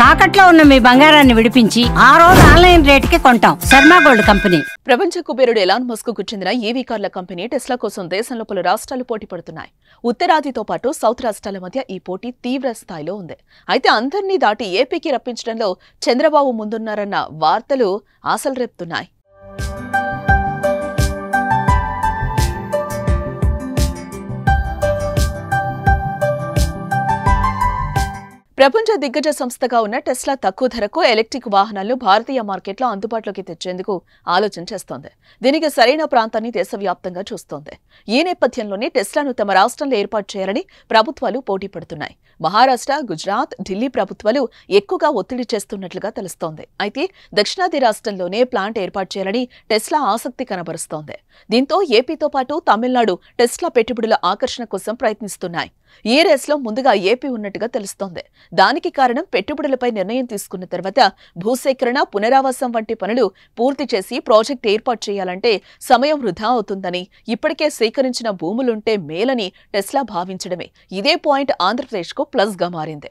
తాకట్లో ఉన్న మీ బంగారాన్ని విడిపించి ఆ రోజు ఆన్లైన్ రేటుకి కొంటాం. Sharma gold company. ప్రపంచ కుబేరుడు ఎలాన్ మస్క్ కు చెందిన ఈవీ కార్ల కంపెనీ టెస్లా కోసం దేశంలో పలు రాష్ట్రాలు పోటీ పడుతున్నాయి. ఉత్తరాదితో పాటు సౌత్ రాష్ట్రాల మధ్య ఈ పోటీ తీవ్ర స్థాయిలో ఉంది. అయితే అందరినీ దాటి ఏపీకి రప్పించడంలో చంద్రబాబు ముందున్నారన్న వార్తలు ఆశలు రేపుతున్నాయి. ప్రపంచ దిగ్గజ సంస్థగా ఉన్న టెస్లా తక్కువ ధరకు ఎలక్ట్రిక్ వాహనాలను భారతీయ మార్కెట్లో అందుబాటులోకి తెచ్చేందుకు ఆలోచన చేస్తోంది. దీనికి సరైన ప్రాంతాన్ని దేశవ్యాప్తంగా చూస్తోంది. ఈ నేపథ్యంలోనే టెస్లాను తమ రాష్ట్రంలో ఏర్పాటు చేయాలని ప్రభుత్వాలు పోటీ పడుతున్నాయి. మహారాష్ట్ర, గుజరాత్, ఢిల్లీ ప్రభుత్వాలు ఎక్కువగా ఒత్తిడి చేస్తున్నట్లుగా తెలుస్తోంది. అయితే దక్షిణాది రాష్ట్రంలోనే ప్లాంట్ ఏర్పాటు చేయాలని టెస్లా ఆసక్తి కనబరుస్తోంది. దీంతో ఏపీతో పాటు తమిళనాడు టెస్లా పెట్టుబడుల ఆకర్షణ కోసం ప్రయత్నిస్తున్నాయి. ఈ రేస్లో ముందుగా ఏపీ ఉన్నట్టుగా తెలుస్తోంది. దానికి కారణం పెట్టుబడులపై నిర్ణయం తీసుకున్న తర్వాత భూసేకరణ, పునరావాసం వంటి పనులు పూర్తి చేసి ప్రాజెక్ట్ ఏర్పాటు చేయాలంటే సమయం వృధా అవుతుందని, ఇప్పటికే సేకరించిన భూములుంటే మేలని టెస్లా భావించడమే. ఇదే పాయింట్ ఆంధ్రప్రదేశ్కు ప్లస్గా మారింది.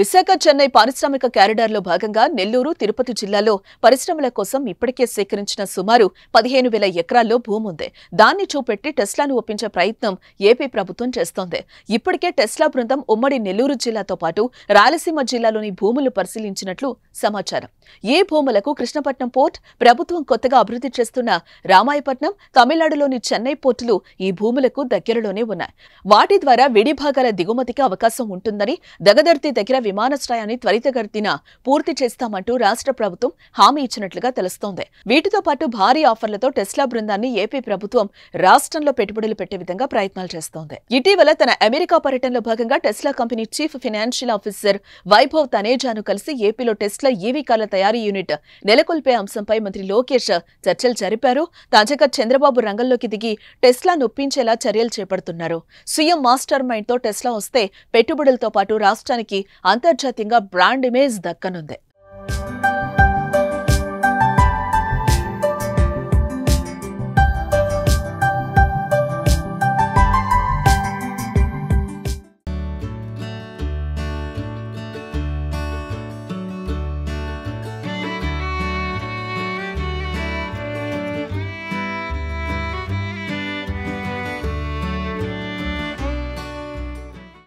విశాఖ చెన్నై పారిశ్రామిక కారిడార్లో భాగంగా నెల్లూరు, తిరుపతి జిల్లాలో పరిశ్రమల కోసం ఇప్పటికే సేకరించిన సుమారు 15,000 ఎకరాల్లో భూమి ఉంది. దాన్ని చూపెట్టి టెస్లాను ఒప్పించే ప్రయత్నం ఏపీ ప్రభుత్వం చేస్తోంది. ఇప్పటికే టెస్లా బృందం ఉమ్మడి నెల్లూరు జిల్లాతో పాటు రాయలసీమ జిల్లాలోని భూములు పరిశీలించినట్లు సమాచారం. ఈ భూములకు కృష్ణపట్నం పోర్ట్, ప్రభుత్వం కొత్తగా అభివృద్ధి చేస్తున్న రామాయపట్నం, తమిళనాడులోని చెన్నై పోర్టులు ఈ భూములకు దగ్గరలోనే ఉన్నాయి. వాటి ద్వారా విడిభాగాల దిగుమతికి అవకాశం ఉంటుందని, దగదర్తి దగ్గర విమానాశ్రయాన్ని త్వరితగతిన పూర్తి చేస్తామంటూ రాష్ట్ర ప్రభుత్వం హామీ ఇచ్చినట్లుగా తెలుస్తోంది. వీటితో పాటు భారీ ఆఫర్లతో టెస్లా బృందాన్ని ఏపీ ప్రభుత్వం రాష్ట్రంలో పెట్టుబడులు పెట్టే విధంగా ప్రయత్నాలు చేస్తోంది. ఇటీవల తన అమెరికా పర్యటనలో భాగంగా Tesla company chief financial officer Vaibhav తనేజాను కలిసి ఏపీలో టెస్లా ఈవీ కార్ల తయారీ యూనిట్ నెలకొల్పే అంశంపై మంత్రి లోకేష్ చర్చలు జరిపారు. తాజాగా చంద్రబాబు రంగంలోకి దిగి టెస్లా నొప్పించేలా చర్యలు చేపడుతున్నారు. సీఎం మాస్టర్ మైండ్ తో టెస్లా వస్తే పెట్టుబడులతో పాటు రాష్ట్రానికి అంతర్జాతీయంగా బ్రాండ్ ఇమేజ్ దక్కనుంది.